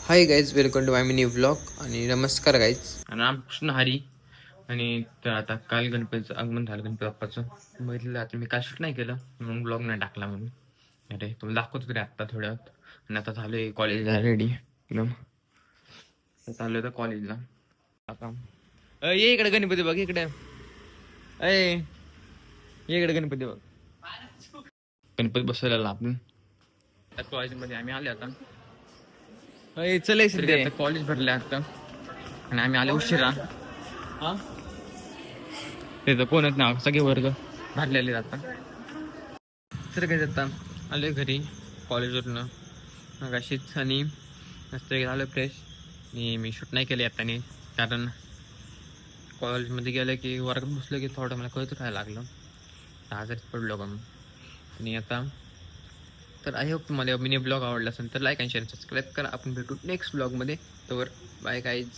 High guys, welcome to my mini vlog आणि नमस्कार guys. Ramakrishna Hari. आणि तर आता काल गणपतीचं आगमन झालं, गणपती बाप्पाचं बघितलं. आता मी काल शूट नाही केलं म्हणून ब्लॉग नाही टाकला म्हणून. अरे तुम्हाला दाखवतो तरी आत्ता थोड्यात. आणि आता झालोय कॉलेजला रेडी एकदम. चाललोय तर कॉलेजला आता. ये इकडे गणपती बघ इकडे. ये इकडे गणपती बघ. गणपती बसवलेला आपण कॉलेजमध्ये आम्ही आले आता. चल आता कॉलेज भरले आता आणि आम्ही आले उशिरा. हा ते तर कोणच ना, सगळे वर्ग भरलेले आता. तर काय आता आले घरी कॉलेजवरनं मगाशीच आणि मस्त झालं फ्रेश. आणि मी शूट नाही केले आता कारण कॉलेजमध्ये गेलं की वर्गात बसलं की थोडं मला कळत राहायला लागलं. आजारीच पडलो का मग. आणि आता तर आय होप तुम्हाला मिनी ब्लॉग आवडला असेल तर लाईक आणि शेअर सबस्क्राईब करा. आपण भेटू नेक्स्ट ब्लॉगमध्ये. तर बाय गाईज.